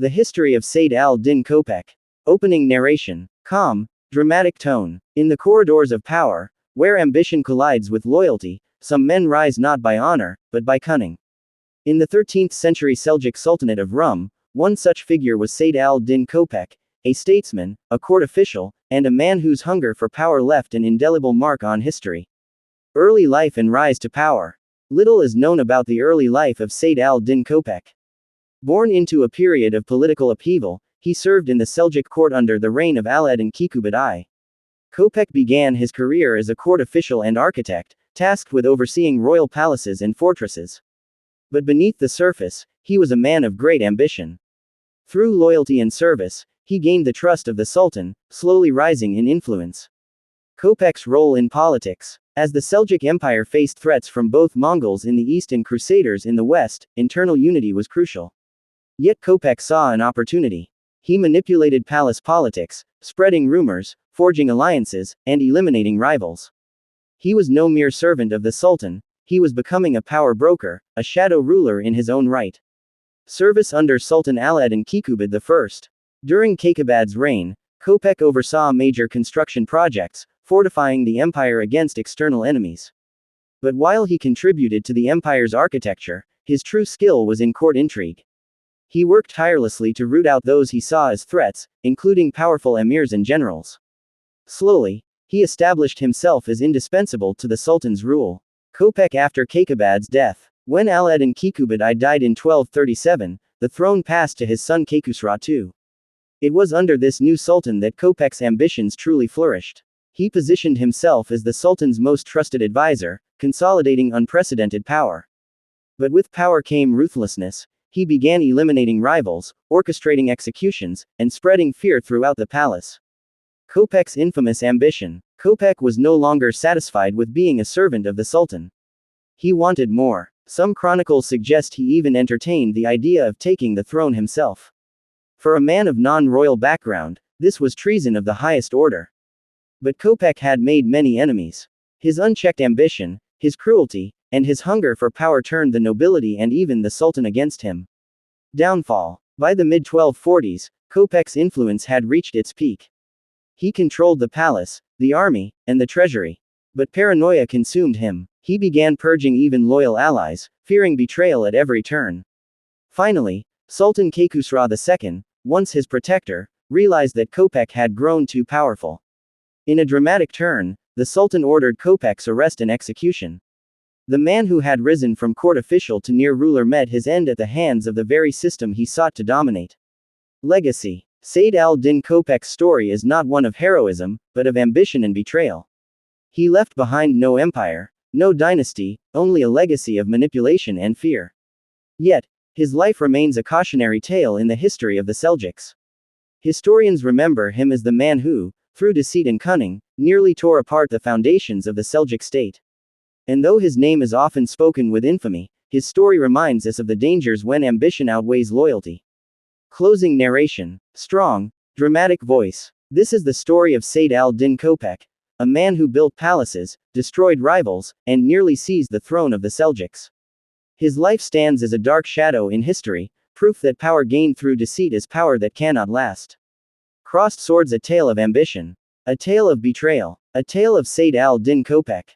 The history of Said al-Din Köpek. Opening narration. Calm, dramatic tone. In the corridors of power, where ambition collides with loyalty, some men rise not by honor, but by cunning. In the 13th century Seljuk Sultanate of Rum, one such figure was Said al-Din Köpek, a statesman, a court official, and a man whose hunger for power left an indelible mark on history. Early life and rise to power. Little is known about the early life of Said al-Din Köpek. Born into a period of political upheaval, he served in the Seljuk court under the reign of Alaeddin Keykubad I. Köpek began his career as a court official and architect, tasked with overseeing royal palaces and fortresses. But beneath the surface, he was a man of great ambition. Through loyalty and service, he gained the trust of the Sultan, slowly rising in influence. Köpek's role in politics. As the Seljuk Empire faced threats from both Mongols in the east and Crusaders in the west, internal unity was crucial. Yet Köpek saw an opportunity. He manipulated palace politics, spreading rumors, forging alliances, and eliminating rivals. He was no mere servant of the Sultan, he was becoming a power broker, a shadow ruler in his own right. Service under Sultan Alaeddin Keykubad I. During Keykubad's reign, Köpek oversaw major construction projects, fortifying the empire against external enemies. But while he contributed to the empire's architecture, his true skill was in court intrigue. He worked tirelessly to root out those he saw as threats, including powerful emirs and generals. Slowly, he established himself as indispensable to the Sultan's rule. Köpek after Keykubad's death. When Alaeddin Keykubad I died in 1237, the throne passed to his son Keykubad II. It was under this new Sultan that Köpek's ambitions truly flourished. He positioned himself as the Sultan's most trusted advisor, consolidating unprecedented power. But with power came ruthlessness. He began eliminating rivals, orchestrating executions, and spreading fear throughout the palace. Köpek's infamous ambition. Köpek was no longer satisfied with being a servant of the Sultan. He wanted more. Some chronicles suggest he even entertained the idea of taking the throne himself. For a man of non-royal background, this was treason of the highest order. But Köpek had made many enemies. His unchecked ambition, his cruelty, and his hunger for power turned the nobility and even the Sultan against him. Downfall. By the mid-1240s, Köpek's influence had reached its peak. He controlled the palace, the army, and the treasury. But paranoia consumed him. He began purging even loyal allies, fearing betrayal at every turn. Finally, Sultan Keykubad II, once his protector, realized that Köpek had grown too powerful. In a dramatic turn, the Sultan ordered Köpek's arrest and execution. The man who had risen from court official to near ruler met his end at the hands of the very system he sought to dominate. Legacy. Said al-Din Köpek's story is not one of heroism, but of ambition and betrayal. He left behind no empire, no dynasty, only a legacy of manipulation and fear. Yet, his life remains a cautionary tale in the history of the Seljuks. Historians remember him as the man who, through deceit and cunning, nearly tore apart the foundations of the Seljuk state. And though his name is often spoken with infamy, his story reminds us of the dangers when ambition outweighs loyalty. Closing narration. Strong, dramatic voice. This is the story of Said al-Din Köpek, a man who built palaces, destroyed rivals, and nearly seized the throne of the Seljuks. His life stands as a dark shadow in history, proof that power gained through deceit is power that cannot last. Crossed swords, a tale of ambition. A tale of betrayal. A tale of Said al-Din Köpek.